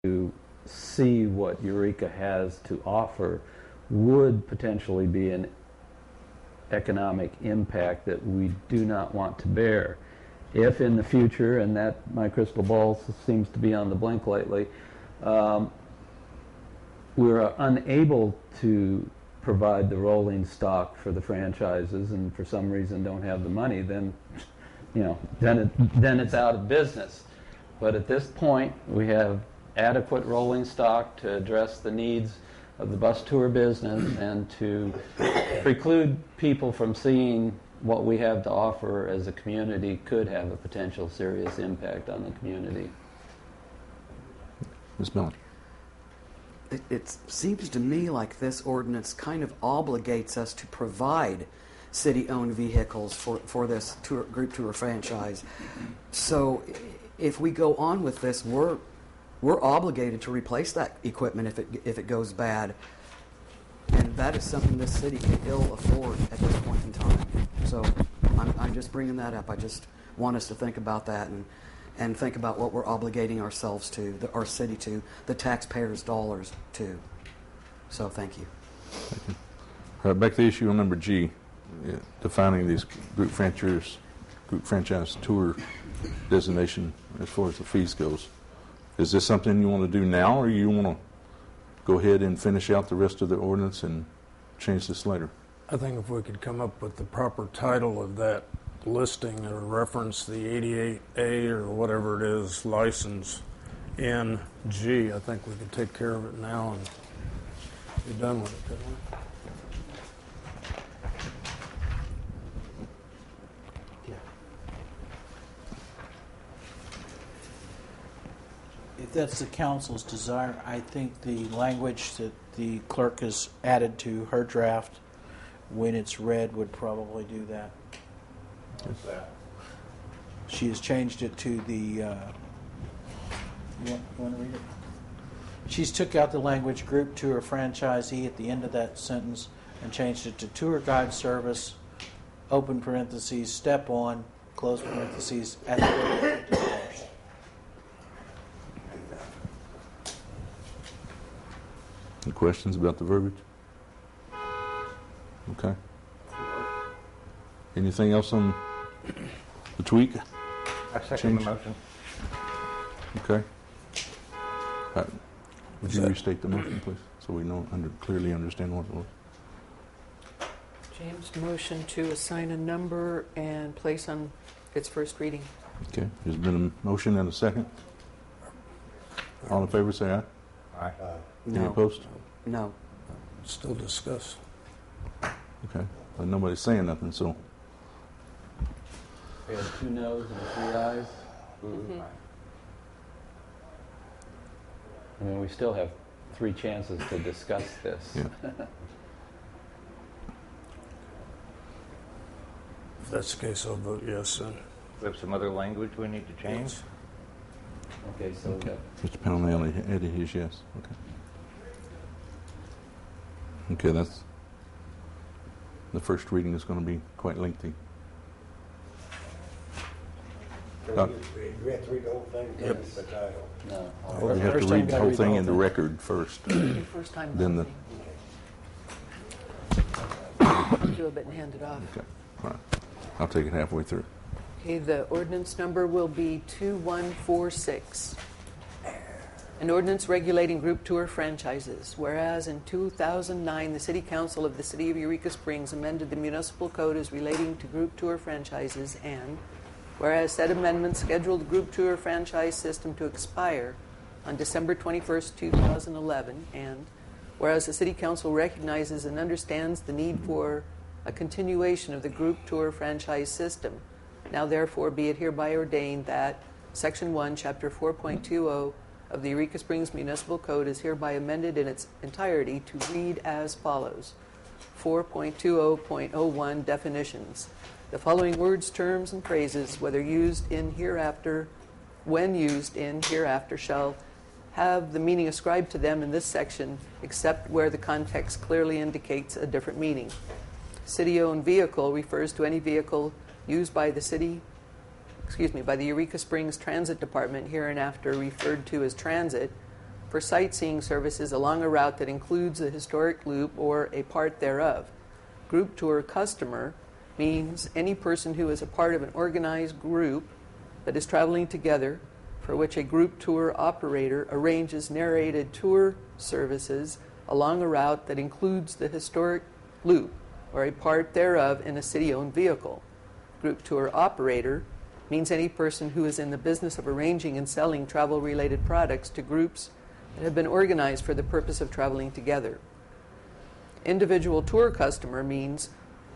to see what Eureka has to offer would potentially be an economic impact that we do not want to bear. If in the future, and that my crystal ball seems to be on the blink lately, we're unable to provide the rolling stock for the franchises and for some reason don't have the money, then then it's out of business. But at this point, we have adequate rolling stock to address the needs of the bus tour business and to preclude people from seeing what we have to offer as a community could have a potential serious impact on the community. Ms. Miller. It seems to me like this ordinance kind of obligates us to provide city-owned vehicles for this group tour franchise. So if we go on with this, we're obligated to replace that equipment if it goes bad. And that is something this city can ill afford at this point in time. So I'm just bringing that up. I just want us to think about that and think about what we're obligating ourselves to, our city to, the taxpayers' dollars to. So thank you. Thank you. All right, back to the issue on number G, defining these group franchise tour designation as far as the fees goes. Is this something you want to do now, or you want to go ahead and finish out the rest of the ordinance and change this later? I think if we could come up with the proper title of that listing or reference the 88A or whatever it is, license in G, I think we could take care of it now and be done with it, couldn't we? If that's the council's desire, I think the language that the clerk has added to her draft when it's read would probably do that. What's that? She has changed it to the you want to read it? She's took out the language group tour franchisee at the end of that sentence and changed it to tour guide service, open parentheses, step on, close parentheses, at the rate of $50. Any questions about the verbiage? Okay. Anything else on the tweak? I second the motion. Okay. Would you restate the motion, please, so we know clearly understand what it was? James, motion to assign a number and place on its first reading. Okay. There's been a motion and a second. All in favor, say aye. Aye. Any No. opposed? No. Still discuss. Okay. Well, nobody's saying nothing, so. We have 2 noes and 3 ayes. Mm-hmm. I mean, we still have 3 chances to discuss this. Yeah. If that's the case, I'll vote yes then. We have some other language we need to change. Yes. Okay, so Mr. Pownell added his yes. Okay. Okay, that's the first reading is going to be quite lengthy. We have to read the whole thing, Yep. the title. no. We have to First read time the gotta whole read the thing whole in the thing. record first. First time. Then the Do a bit and hand it off. okay. All right. I'll take it halfway through. Okay, the ordinance number will be 2146. An ordinance regulating group tour franchises. Whereas in 2009, the City Council of the City of Eureka Springs amended the municipal code as relating to group tour franchises, and whereas said amendment scheduled the group tour franchise system to expire on December 21st, 2011, and whereas the City Council recognizes and understands the need for a continuation of the group tour franchise system, now therefore be it hereby ordained that Section 1, Chapter 4.20 of the Eureka Springs Municipal Code is hereby amended in its entirety to read as follows. 4.20.01 Definitions. The following words, terms, and phrases, whether used in hereafter, when used in hereafter, shall have the meaning ascribed to them in this section, except where the context clearly indicates a different meaning. City-owned vehicle refers to any vehicle used by the city, by the Eureka Springs Transit Department, hereinafter referred to as transit, for sightseeing services along a route that includes the historic loop or a part thereof. Group tour customer means any person who is a part of an organized group that is traveling together, for which a group tour operator arranges narrated tour services along a route that includes the historic loop or a part thereof in a city-owned vehicle. Group tour operator means any person who is in the business of arranging and selling travel-related products to groups that have been organized for the purpose of traveling together. Individual tour customer means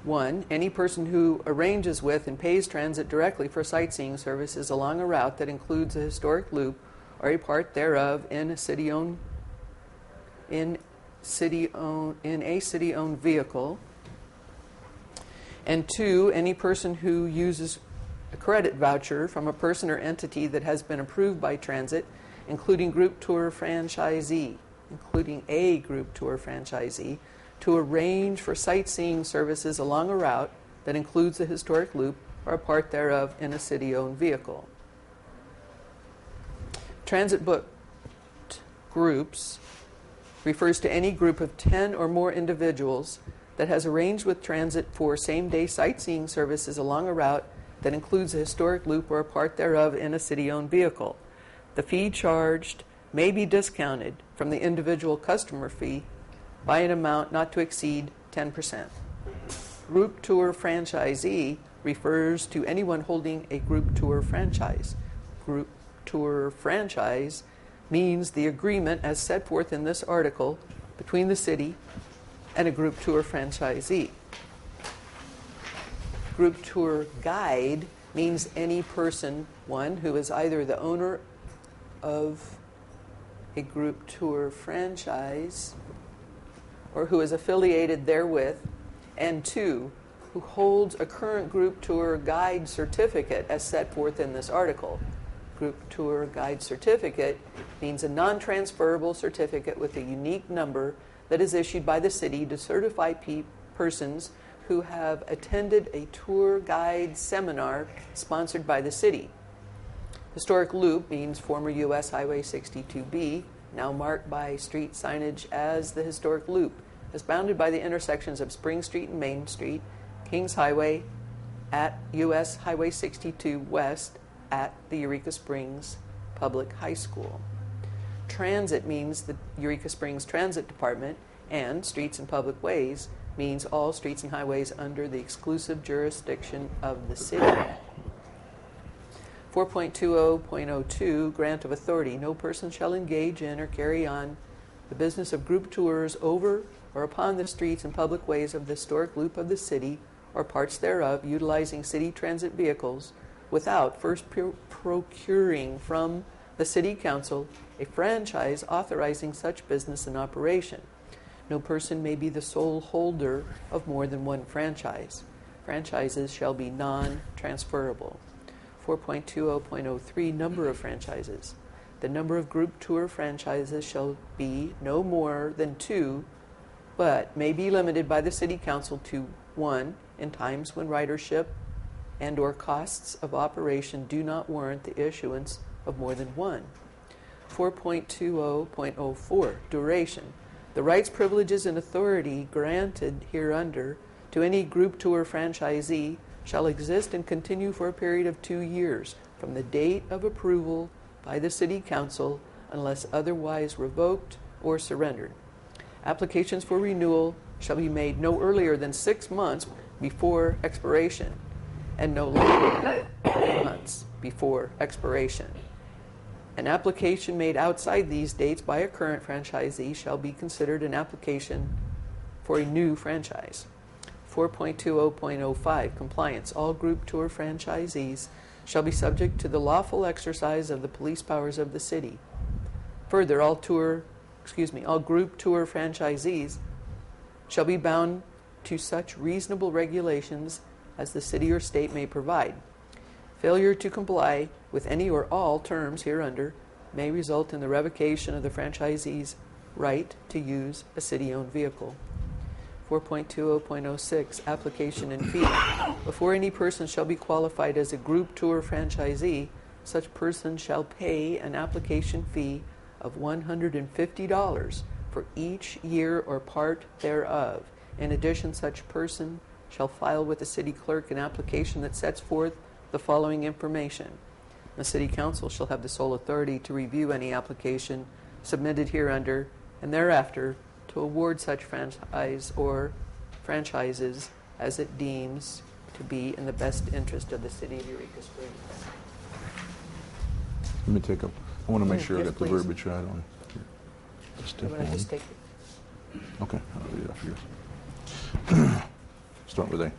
1. Any person who arranges with and pays transit directly for sightseeing services along a route that includes a historic loop or a part thereof in a city-owned vehicle. And 2. Any person who uses a credit voucher from a person or entity that has been approved by transit, including a group tour franchisee, to arrange for sightseeing services along a route that includes a historic loop or a part thereof in a city-owned vehicle. Transit booked groups refers to any group of 10 or more individuals that has arranged with transit for same-day sightseeing services along a route that includes a historic loop or a part thereof in a city-owned vehicle. The fee charged may be discounted from the individual customer fee by an amount not to exceed 10%. Group tour franchisee refers to anyone holding a group tour franchise. Group tour franchise means the agreement as set forth in this article between the city and a group tour franchisee. Group tour guide means any person, 1, who is either the owner of a group tour franchise or who is affiliated therewith, and 2, who holds a current group tour guide certificate as set forth in this article. Group tour guide certificate means a non-transferable certificate with a unique number that is issued by the city to certify persons who have attended a tour guide seminar sponsored by the city. Historic loop means former U.S. Highway 62B, now marked by street signage as the historic loop, is bounded by the intersections of Spring Street and Main Street, Kings Highway at U.S. Highway 62 West at the Eureka Springs Public High School. Transit means the Eureka Springs Transit Department, and streets and public ways means all streets and highways under the exclusive jurisdiction of the city. 4.20.02 Grant of Authority. No person shall engage in or carry on the business of group tours over or upon the streets and public ways of the historic loop of the city or parts thereof, utilizing city transit vehicles, without first procuring from the City Council a franchise authorizing such business and operation. No person may be the sole holder of more than one franchise. Franchises shall be non-transferable. 4.20.03 Number of franchises. The number of group tour franchises shall be no more than 2, but may be limited by the City Council to 1 in times when ridership and or costs of operation do not warrant the issuance of more than 1. 4.20.04 Duration. The rights, privileges, and authority granted hereunder to any group tour franchisee shall exist and continue for a period of 2 years from the date of approval by the City Council unless otherwise revoked or surrendered. Applications for renewal shall be made no earlier than 6 months before expiration and no later than 8 months before expiration. An application made outside these dates by a current franchisee shall be considered an application for a new franchise. 4.20.05 Compliance. All group tour franchisees shall be subject to the lawful exercise of the police powers of the city. Further, all group tour franchisees shall be bound to such reasonable regulations as the city or state may provide. Failure to comply with any or all terms hereunder may result in the revocation of the franchisee's right to use a city-owned vehicle. 4.20.06 Application and Fee. Before any person shall be qualified as a group tour franchisee, such person shall pay an application fee of $150 for each year or part thereof. In addition, such person shall file with the city clerk an application that sets forth the following information. The city council shall have the sole authority to review any application submitted hereunder, and thereafter to award such franchise or franchises as it deems to be in the best interest of the city of Eureka Springs. Let me take I want to make sure I Yes, got the please. verbiage right on step You want to one. just take it? Okay, I'll do that for you. Start with A.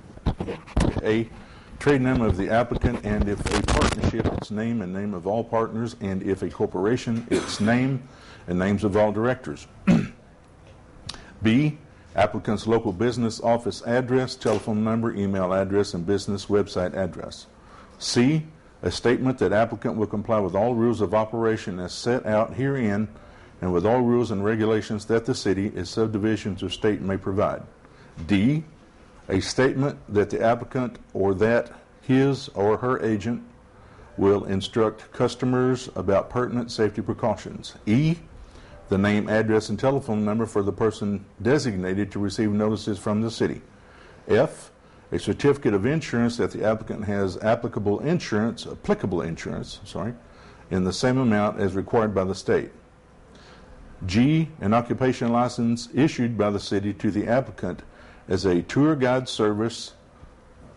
A, trade name of the applicant, and if a partnership, its name and name of all partners, and if a corporation, its name and names of all directors. B, applicant's local business office address, telephone number, email address, and business website address. C, a statement that applicant will comply with all rules of operation as set out herein and with all rules and regulations that the city, its subdivisions, or state may provide. D, a statement that the applicant or that his or her agent will instruct customers about pertinent safety precautions. E, the name, address, and telephone number for the person designated to receive notices from the city. F, a certificate of insurance that the applicant has applicable insurance, in the same amount as required by the state. G, an occupation license issued by the city to the applicant as a tour guide service,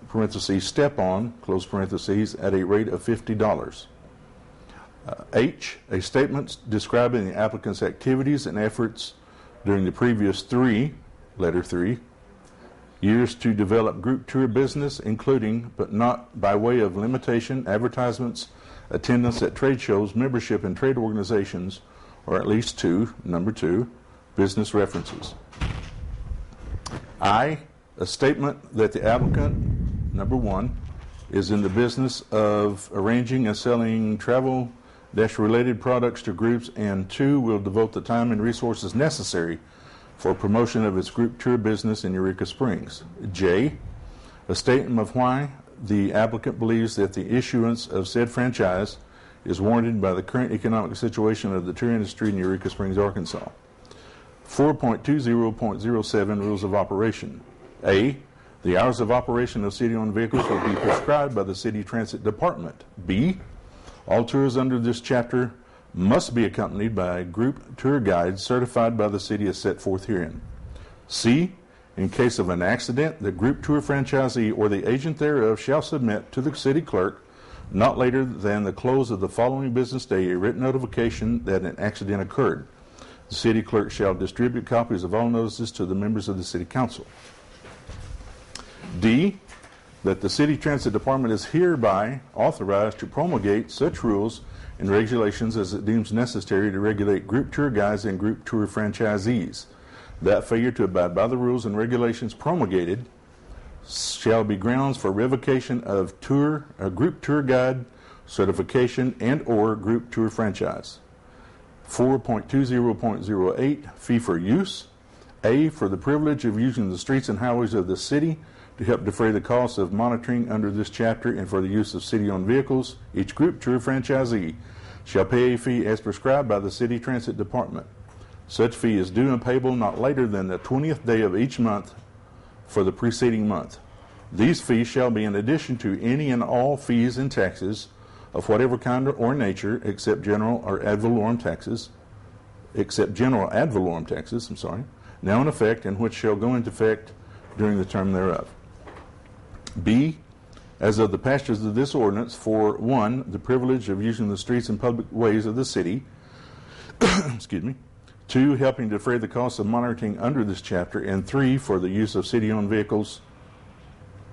parentheses, step on, close parentheses, at a rate of $50. H, a statement describing the applicant's activities and efforts during the previous letter 3, years to develop group tour business, including, but not by way of limitation, advertisements, attendance at trade shows, membership in trade organizations, or at least 2, number 2, business references. I, a statement that the applicant, number 1, is in the business of arranging and selling travel-related products to groups, and 2, will devote the time and resources necessary for promotion of its group tour business in Eureka Springs. J, a statement of why the applicant believes that the issuance of said franchise is warranted by the current economic situation of the tour industry in Eureka Springs, Arkansas. 4.20.07 Rules of Operation. A, the hours of operation of city-owned vehicles will be prescribed by the City Transit Department. B, all tours under this chapter must be accompanied by a group tour guide certified by the city as set forth herein. C, in case of an accident, the group tour franchisee or the agent thereof shall submit to the city clerk not later than the close of the following business day a written notification that an accident occurred. The city clerk shall distribute copies of all notices to the members of the city council. D, that the City Transit Department is hereby authorized to promulgate such rules and regulations as it deems necessary to regulate group tour guides and group tour franchisees. That failure to abide by the rules and regulations promulgated shall be grounds for revocation of a group tour guide certification and or group tour franchise. 4.20.08 Fee for use. A, for the privilege of using the streets and highways of the city to help defray the costs of monitoring under this chapter and for the use of city-owned vehicles, each group tour franchisee shall pay a fee as prescribed by the City Transit Department. Such fee is due and payable not later than the 20th day of each month for the preceding month. These fees shall be in addition to any and all fees and taxes of whatever kind or nature except general ad valorem taxes, now in effect and which shall go into effect during the term thereof. B, as of the passage of this ordinance, for 1, the privilege of using the streets and public ways of the city, 2, helping defray the costs of monitoring under this chapter, and 3, for the use of city-owned vehicles,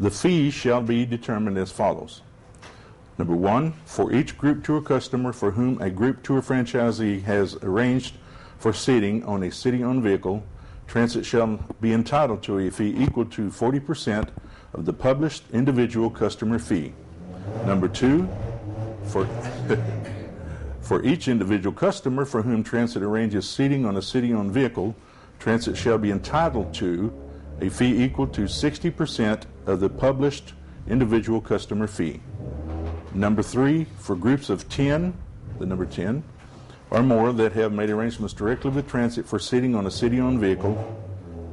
the fee shall be determined as follows. Number 1, for each group tour customer for whom a group tour franchisee has arranged for seating on a city-owned vehicle, Transit shall be entitled to a fee equal to 40% of the published individual customer fee. Number 2, for each individual customer for whom Transit arranges seating on a city-owned vehicle, Transit shall be entitled to a fee equal to 60% of the published individual customer fee. Number 3, for groups of 10, the number 10, or more that have made arrangements directly with transit for seating on a city-owned vehicle,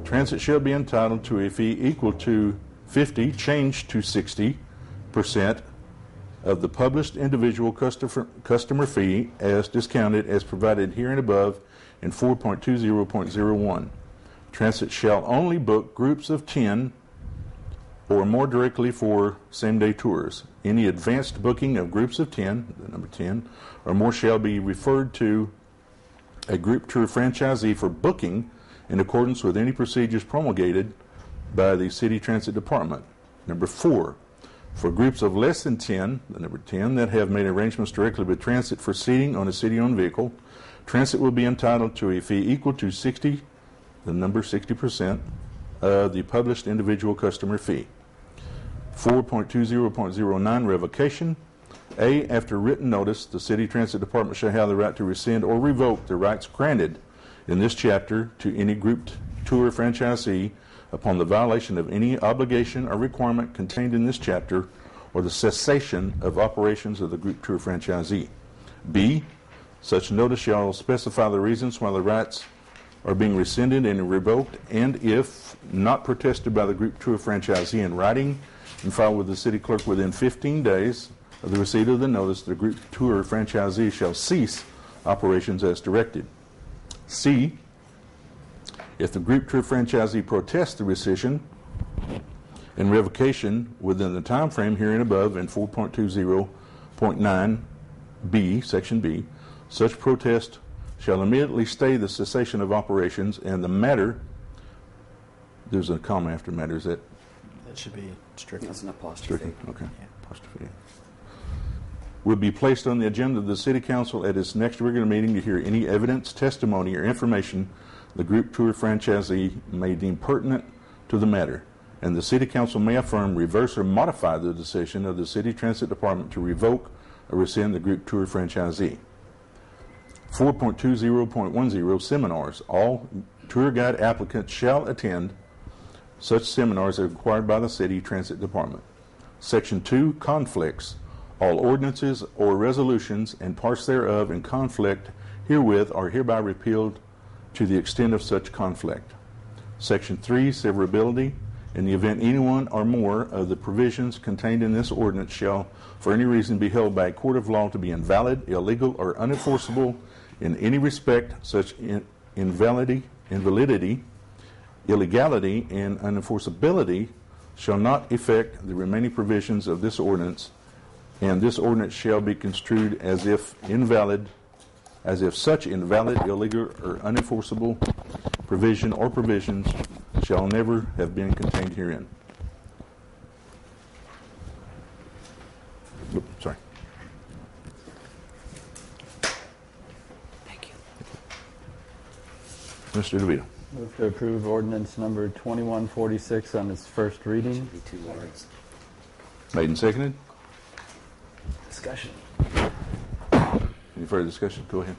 transit shall be entitled to a fee equal to 50, changed to 60% of the published individual customer fee as discounted as provided here and above in 4.20.01. Transit shall only book groups of 10 or more directly for same-day tours. Any advanced booking of groups of 10, the number 10, or more shall be referred to a group tour franchisee for booking in accordance with any procedures promulgated by the City Transit Department. Number 4, for groups of less than 10, the number 10, that have made arrangements directly with transit for seating on a city-owned vehicle, transit will be entitled to a fee equal to 60, the number 60%, of the published individual customer fee. 4.20.09 revocation. A, after written notice, the City Transit Department shall have the right to rescind or revoke the rights granted in this chapter to any group tour franchisee upon the violation of any obligation or requirement contained in this chapter or the cessation of operations of the group tour franchisee. B, such notice shall specify the reasons why the rights are being rescinded and revoked, and if not protested by the group tour franchisee in writing and filed with the city clerk within 15 days of the receipt of the notice, the group tour franchisee shall cease operations as directed. C, if the group tour franchisee protests the rescission and revocation within the time frame herein above in 4.20.9b, section B, such protest shall immediately stay the cessation of operations and the matter, there's a comma after matter, is that That should be stricken. That's an apostrophe. stricken? Okay. Yeah. Apostrophe. Will be placed on the agenda of the City Council at its next regular meeting to hear any evidence, testimony, or information the group tour franchisee may deem pertinent to the matter, and the City Council may affirm, reverse, or modify the decision of the City Transit Department to revoke or rescind the group tour franchisee. 4.20.10 seminars. All tour guide applicants shall attend such seminars as required by the City Transit Department. Section 2, conflicts. All ordinances or resolutions and parts thereof in conflict herewith are hereby repealed to the extent of such conflict. Section 3, severability. In the event anyone or more of the provisions contained in this ordinance shall for any reason be held by a court of law to be invalid, illegal, or unenforceable in any respect, such invalidity, illegality, and unenforceability shall not affect the remaining provisions of this ordinance, and this ordinance shall be construed as if such invalid, illegal, or unenforceable provision or provisions shall never have been contained herein. Sorry. Thank you. Mr. DeVito. Move to approve ordinance number 2146 on its first reading. Should be 2 words. Made and seconded. Discussion. Any further discussion? Go ahead.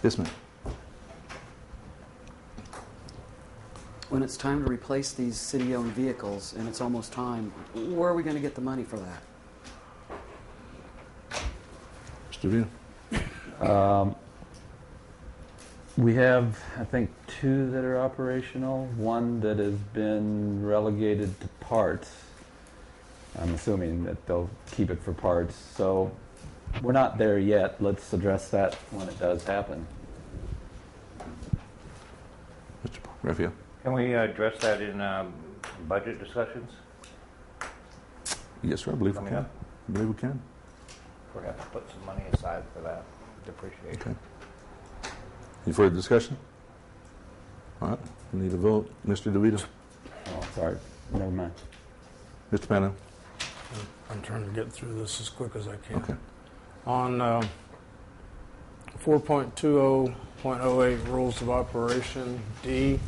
Yes, ma'am. When it's time to replace these city-owned vehicles, and it's almost time, where are we going to get the money for that? Mr. DeVito. We have, I think, 2 that are operational, one that has been relegated to parts. I'm assuming that they'll keep it for parts. So we're not there yet. Let's address that when it does happen. Mr. Raphael. Can we address that in budget discussions? Yes, sir. I believe we Coming can. up. I believe we can. Perhaps put some money aside for that. I'd appreciate it. Okay. Any further discussion? All right. We need a vote. Mr. DeVito. Oh, sorry. Never mind. Mr. Pano. I'm trying to get through this as quick as I can. Okay. On 4.20.08 rules of operation, D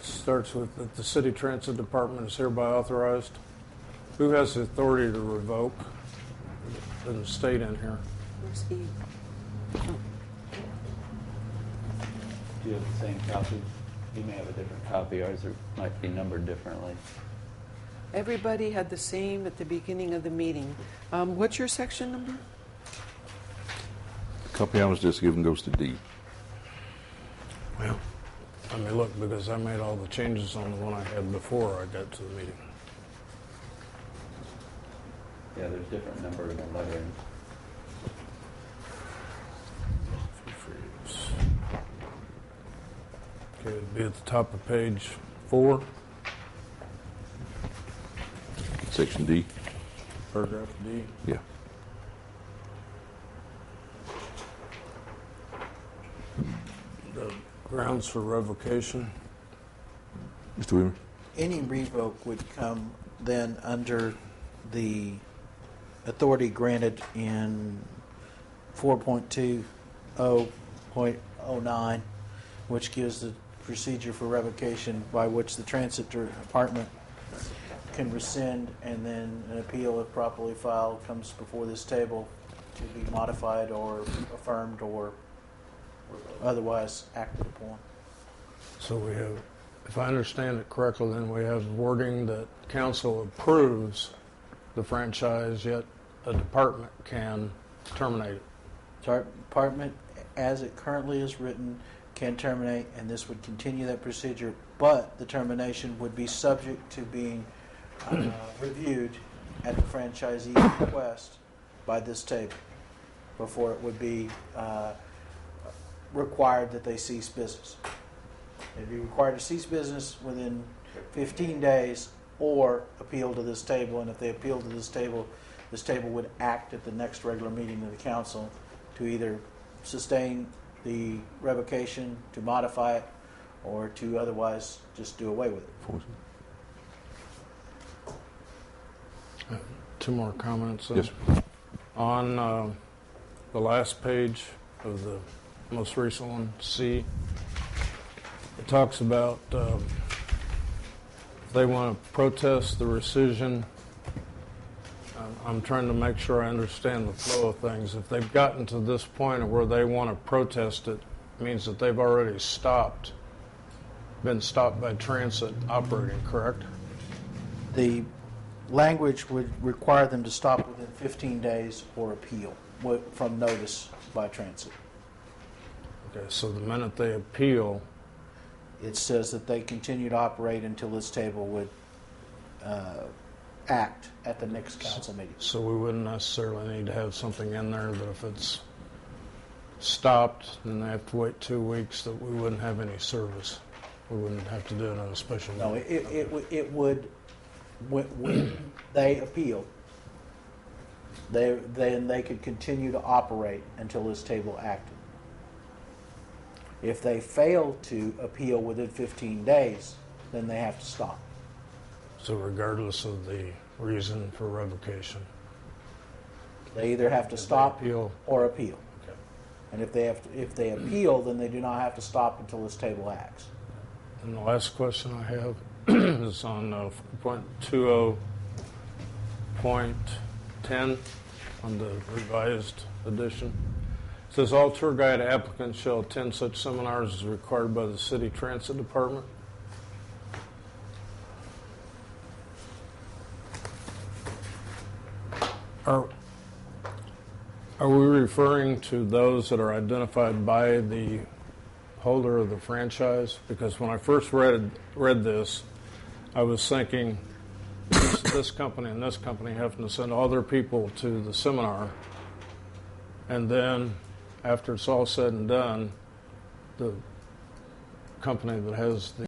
starts with that the City Transit Department is hereby authorized. Who has the authority to revoke? It doesn't state in here. Where's he? Do you have the same copy? You may have a different copy. Ours might be numbered differently. Everybody had the same at the beginning of the meeting. What's your section number? The copy I was just given goes to D. Well, let me look, because I made all the changes on the one I had before I got to the meeting. Yeah, there's different numbers and lettering. Okay, it'd be at the top of page 4, Section D. paragraph D. Yeah. The grounds for revocation. Mr. Weaver? Any revoke would come then under the authority granted in 4.20.09, which gives the procedure for revocation by which the transit department can rescind, and then an appeal, if properly filed, comes before this table to be modified or affirmed or otherwise acted upon. So we have, if I understand it correctly, then we have wording that council approves the franchise, yet a department can terminate it. Department, as it currently is written, can terminate, and this would continue that procedure, but the termination would be subject to being reviewed at the franchisee's request by this table before it would be required that they cease business. They'd be required to cease business within 15 days or appeal to this table, and if they appeal to this table would act at the next regular meeting of the council to either sustain the revocation, to modify it, or to otherwise just do away with it. Two more comments. Yes. On the last page of the most recent one, C, it talks about they want to protest the rescission. I'm trying to make sure I understand the flow of things. If they've gotten to this point where they want to protest it, it means that they've already been stopped by transit operating, correct? The language would require them to stop within 15 days or appeal from notice by transit. Okay, so the minute they appeal, It says that they continue to operate until this table would act at the next council meeting. so we wouldn't necessarily need to have something in there that if it's stopped, then they have to wait 2 weeks, that we wouldn't have any service. We wouldn't have to do it on a special No, meeting. it would, when they appeal, then they could continue to operate until this table acted. If they fail to appeal within 15 days, then they have to stop. So regardless of the reason for revocation. They either have to stop appeal. or appeal. Okay. And if they appeal, then they do not have to stop until this table acts. And the last question I have is on 4.20.10 on the revised edition. It says all tour guide applicants shall attend such seminars as required by the city transit department. Are we referring to those that are identified by the holder of the franchise? Because when I first read this, I was thinking this company and this company having to send all their people to the seminar, and then after it's all said and done, the company that has the